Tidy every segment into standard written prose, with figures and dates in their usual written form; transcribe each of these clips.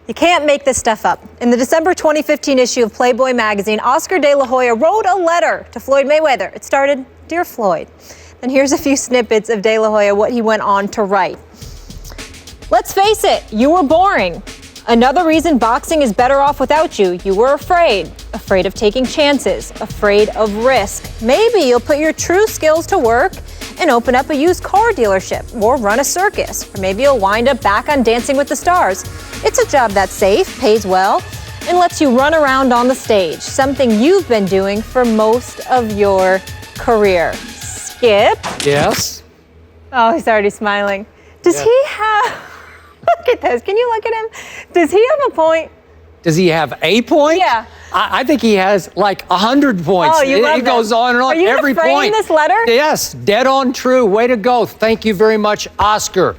You can't make this stuff up. In the December 2015 issue of Playboy magazine, Oscar de la Hoya wrote a letter to Floyd Mayweather. It started, "Dear Floyd." And here's a few snippets of de la Hoya, what he went on to write. "Let's face it, you were boring. Another reason boxing is better off without you. You were afraid of taking chances, afraid of risk. Maybe you'll put your true skills to work and open up a used car dealership or run a circus. Or maybe you'll wind up back on Dancing with the Stars. It's a job that's safe, pays well, and lets you run around on the stage, something you've been doing for most of your career." Skip? Yes? Oh, he's already smiling. Does he have... Look at this. Can you look at him? Does he have a point? Does he have a point? Yeah. I think he has like 100 points. Oh, you love It goes on and on. Are you every gonna frame point. this letter? Yes, dead on true. Way to go. Thank you very much, Oscar.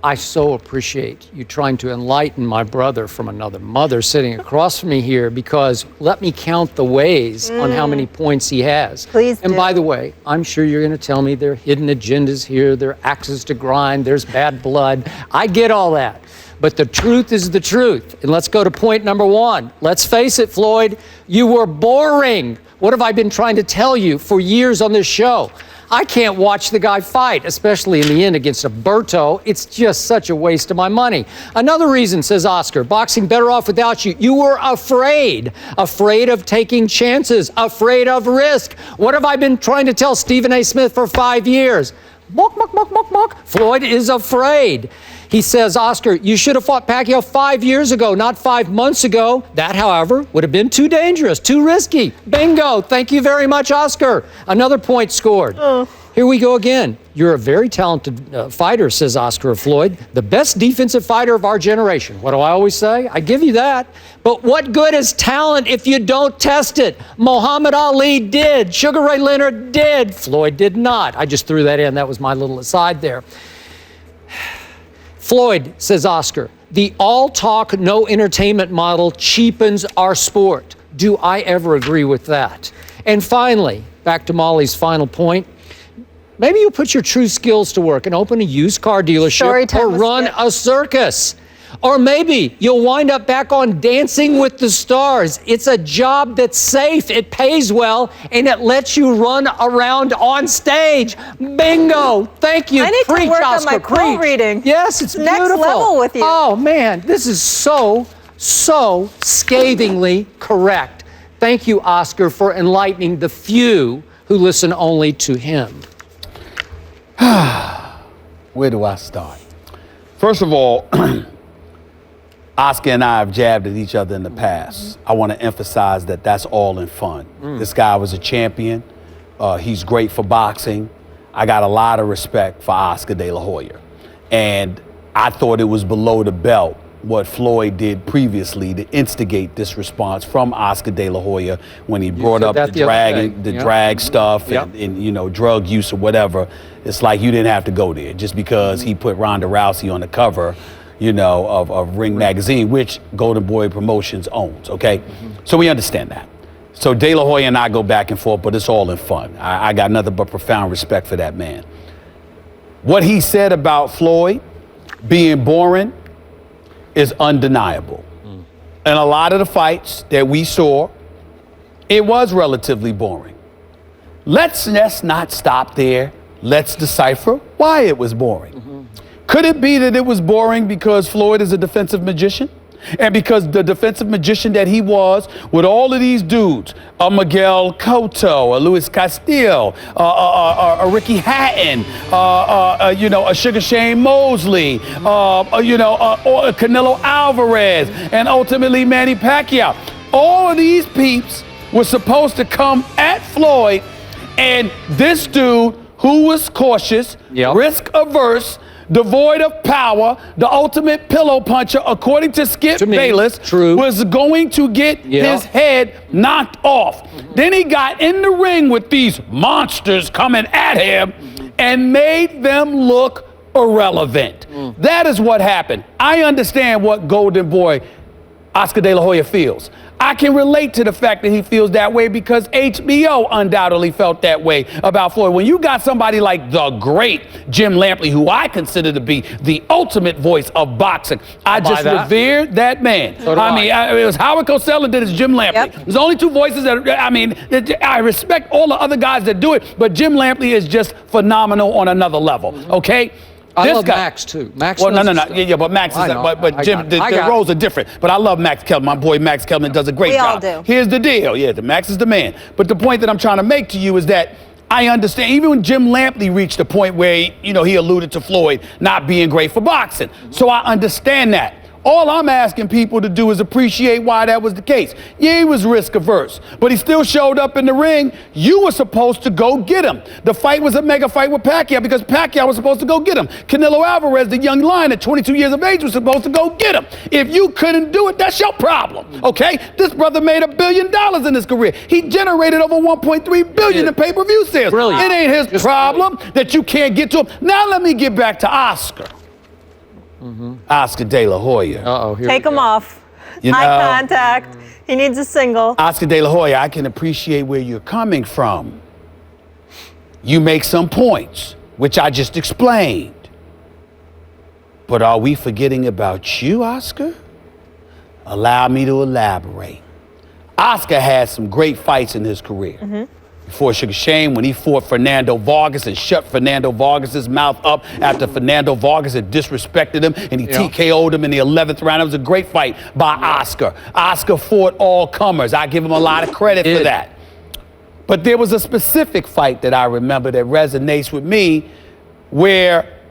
I so appreciate you trying to enlighten my brother from another mother sitting across from me here, because let me count the ways on how many points he has. Please And do. by the way, I'm sure you're going to tell me there are hidden agendas here, there are axes to grind, there's bad blood. I get all that. But the truth is the truth. And let's go to point number one. Let's face it, Floyd, you were boring. What have I been trying to tell you for years on this show? I can't watch the guy fight, especially in the end against Alberto. It's just such a waste of my money. Another reason, says Oscar, boxing better off without you. You were afraid of taking chances, afraid of risk. What have I been trying to tell Stephen A. Smith for 5 years? Mock, mock, mock, mock, mock. Floyd is afraid. He says, Oscar, you should have fought Pacquiao 5 years ago, not 5 months ago. That, however, would have been too dangerous, too risky. Bingo. Thank you very much, Oscar. Another point scored. Here we go again. You're a very talented fighter, says Oscar of Floyd. The best defensive fighter of our generation. What do I always say? I give you that. But what good is talent if you don't test it? Muhammad Ali did. Sugar Ray Leonard did. Floyd did not. I just threw that in. That was my little aside there. Floyd, says Oscar, the all talk, no entertainment model cheapens our sport. Do I ever agree with that? And finally, back to Molly's final point, maybe you'll put your true skills to work and open a used car dealership or run a circus. Or maybe you'll wind up back on Dancing with the Stars. It's a job that's safe, it pays well, and it lets you run around on stage. Bingo! Thank you. I need Preach, to work Oscar, on my quote reading. Yes, it's Next beautiful. level with you. Oh, man, this is so scathingly correct. Thank you, Oscar, for enlightening the few who listen only to him. Where do I start? First of all, Oscar and I have jabbed at each other in the past. I want to emphasize that that's all in fun. This guy was a champion. He's great for boxing. I got a lot of respect for Oscar de la Hoya. And I thought it was below the belt what Floyd did previously to instigate this response from Oscar de la Hoya when he brought up the drag stuff and you know, drug use or whatever. It's like you didn't have to go there just because he put Ronda Rousey on the cover, you know, of Ring Magazine, which Golden Boy Promotions owns, okay? So we understand that. So De La Hoya and I go back and forth, but it's all in fun. I got nothing but profound respect for that man. What he said about Floyd being boring is undeniable. And a lot of the fights that we saw, it was relatively boring. Let's not stop there. Let's decipher why it was boring. Could it be that it was boring because Floyd is a defensive magician? And because the defensive magician that he was, with all of these dudes, a Miguel Cotto, a Luis Castillo, a Ricky Hatton, you know, a Sugar Shane Mosley, you know, Canelo Alvarez, and ultimately Manny Pacquiao. All of these peeps were supposed to come at Floyd, and this dude, who was cautious, risk averse, devoid of power, the ultimate pillow puncher, according to Skip Bayless, was going to get his head knocked off. Then he got in the ring with these monsters coming at him and made them look irrelevant. That is what happened. I understand what Golden Boy Oscar De La Hoya feels. I can relate to the fact that he feels that way because HBO undoubtedly felt that way about Floyd. When you got somebody like the great Jim Lampley, who I consider to be the ultimate voice of boxing, I just revere that man. So do I. It was Howard Cosell and then it's Jim Lampley. Yep. There's only two voices that, I respect all the other guys that do it, but Jim Lampley is just phenomenal on another level, okay? I love Max, too. Max Well, no. Yeah, but Max is, but Jim, the roles are different. But I love Max Kellerman. My boy Max Kellerman does a great job. We all do. Here's the deal. Yeah, the Max is the man. But the point that I'm trying to make to you is that I understand, even when Jim Lampley reached a point where, he alluded to Floyd not being great for boxing. So I understand that. All I'm asking people to do is appreciate why that was the case. Yeah, he was risk averse, but he still showed up in the ring. You were supposed to go get him. The fight was a mega fight with Pacquiao because Pacquiao was supposed to go get him. Canelo Alvarez, the young lion at 22 years of age, was supposed to go get him. If you couldn't do it, that's your problem, okay? This brother made $1 billion in his career. He generated over $1.3 billion in pay-per-view sales. Brilliant. It ain't his problem that you can't get to him. Now let me get back to Oscar. Oscar De La Hoya. Take him off. Eye contact. He needs a single. Oscar De La Hoya, I can appreciate where you're coming from. You make some points, which I just explained. But are we forgetting about you, Oscar? Allow me to elaborate. Oscar had some great fights in his career. Before Sugar Shane, when he fought Fernando Vargas and shut Fernando Vargas' mouth up after Fernando Vargas had disrespected him and he TKO'd him in the 11th round. It was a great fight by Oscar. Oscar fought all comers. I give him a lot of credit for that. But there was a specific fight that I remember that resonates with me where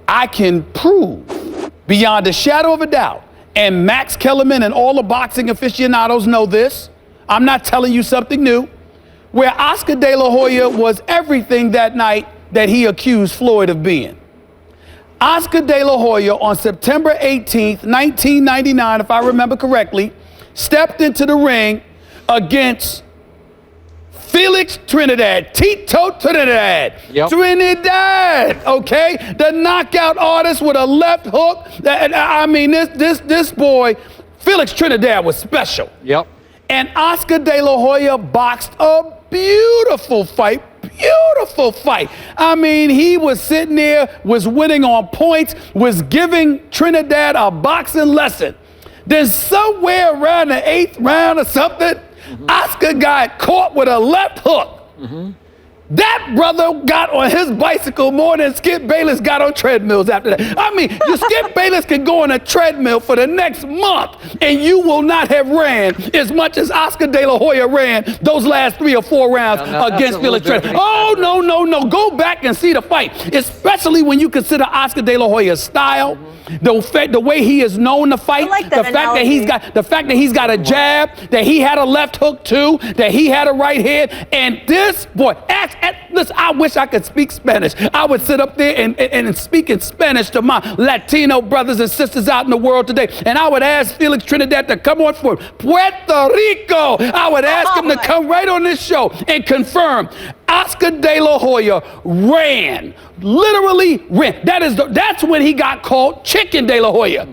I can prove beyond a shadow of a doubt, and Max Kellerman and all the boxing aficionados know this, I'm not telling you something new, where Oscar De La Hoya was everything that night that he accused Floyd of being. Oscar De La Hoya on September 18th, 1999, if I remember correctly, stepped into the ring against Felix Trinidad, Tito Trinidad. Trinidad, okay? The knockout artist with a left hook. This boy, Felix Trinidad, was special. And Oscar De La Hoya boxed a beautiful fight. I mean, he was sitting there, was winning on points, was giving Trinidad a boxing lesson. Then somewhere around the 8th round or something, Oscar got caught with a left hook. That brother got on his bicycle more than Skip Bayless got on treadmills after that. I mean, Skip Bayless can go on a treadmill for the next month and you will not have ran as much as Oscar De La Hoya ran those last 3 or 4 rounds against Felix Trinidad. Oh, no. Go back and see the fight, especially when you consider Oscar De La Hoya's style. The way he is known to fight, the fact that he's got a jab, that he had a left hook too, that he had a right hand, and this boy, listen, I wish I could speak Spanish. I would sit up there and speak in Spanish to my Latino brothers and sisters out in the world today, and I would ask Felix Trinidad to come on for Puerto Rico. I would ask him to come right on this show and confirm Oscar De La Hoya ran, literally ran. That's when he got called Chicken De La Hoya.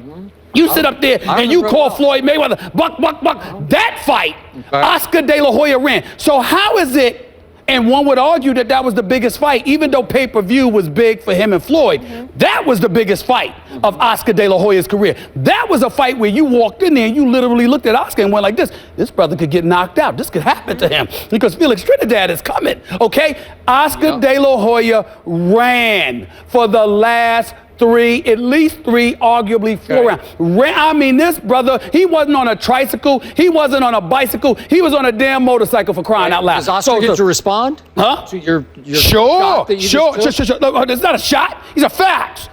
You sit up there and you call Floyd Mayweather, buck. That fight, Oscar De La Hoya ran. So how is it, and one would argue that that was the biggest fight, even though pay-per-view was big for him and Floyd, that was the biggest fight of Oscar De La Hoya's career. That was a fight where you walked in there and you literally looked at Oscar and went like this brother could get knocked out. This could happen to him because Felix Trinidad is coming, okay? Oscar De La Hoya ran for the last at least three, arguably 4 rounds. I mean, this brother, he wasn't on a tricycle, he wasn't on a bicycle, he was on a damn motorcycle, for crying out loud. Does Oscar get to respond? To your sure. Sure. Look, it's not a shot, these are facts.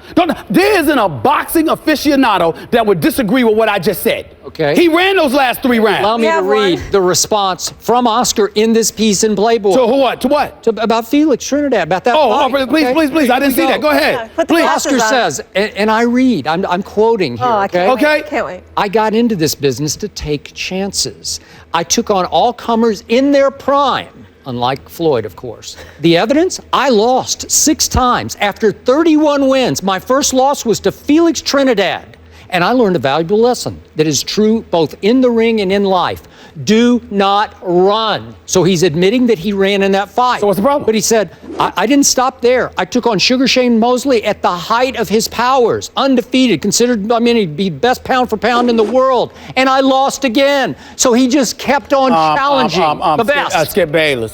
There isn't a boxing aficionado that would disagree with what I just said. Okay. He ran those last 3 rounds. Allow me to read the response from Oscar in this piece in Playboy. So what? To what? About Felix Trinidad, about that fight. Please. I didn't see that. Go ahead. Please. Oscar says, and I read, I'm quoting here, okay? Can't wait. I got into this business to take chances. I took on all comers in their prime, unlike Floyd, of course. The evidence? I lost 6 times after 31 wins. My first loss was to Felix Trinidad. And I learned a valuable lesson that is true both in the ring and in life. Do not run. So he's admitting that he ran in that fight. So what's the problem? But he said, I didn't stop there. I took on Sugar Shane Mosley at the height of his powers, undefeated, considered, he'd be best pound for pound in the world. And I lost again. So he just kept on challenging the best. Skip Bayless.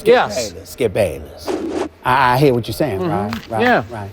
Skip Bayless. I hear what you're saying, right?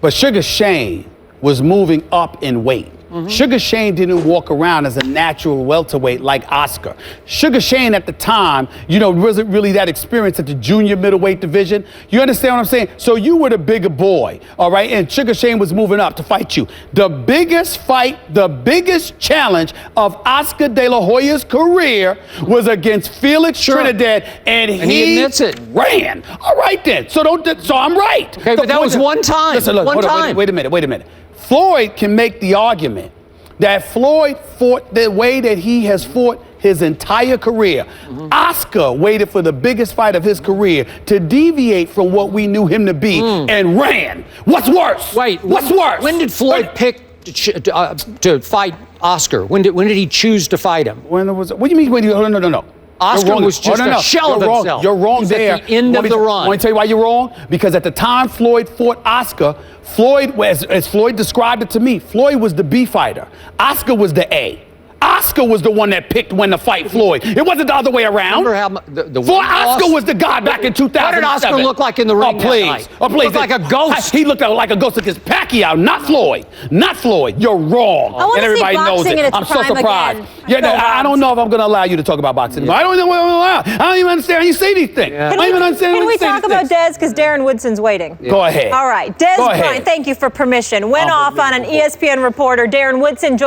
But Sugar Shane was moving up in weight. Sugar Shane didn't walk around as a natural welterweight like Oscar. Sugar Shane at the time, wasn't really that experienced at the junior middleweight division. You understand what I'm saying? So you were the bigger boy, all right? And Sugar Shane was moving up to fight you. The biggest fight, the biggest challenge of Oscar De La Hoya's career was against Felix Trinidad, and he admits it. Ran. All right then. So I'm right. Okay, but that was one time. Listen, look, one time. Wait a minute. Floyd can make the argument that Floyd fought the way that he has fought his entire career. Oscar waited for the biggest fight of his career to deviate from what we knew him to be and ran. What's worse? What's worse? When did Floyd pick to fight Oscar? When did he choose to fight him? What do you mean? No. Oscar was just a shell of himself. You're wrong there. At the end of the run. I want to tell you why you're wrong. Because at the time Floyd fought Oscar, Floyd, as Floyd described it to me, Floyd was the B fighter. Oscar was the A. Oscar was the one that picked when to fight Floyd. It wasn't the other way around. Remember how the Oscar was the guy back in 2007. What did Oscar look like in the ring that night? Oh, please. He looked like a ghost. He looked like a ghost against Pacquiao, not Floyd. Not Floyd. You're wrong. I want and to see everybody knows boxing it. in its I'm so prime surprised. again. I don't know if I'm going to allow you to talk about boxing. Yeah. I don't know what I'm allow. I don't even understand how you say these things. Can we talk about Dez? Because Darren Woodson's waiting. Yeah. Go ahead. All right. Dez Bryant, thank you for permission. Went off on an ESPN reporter. Darren Woodson joined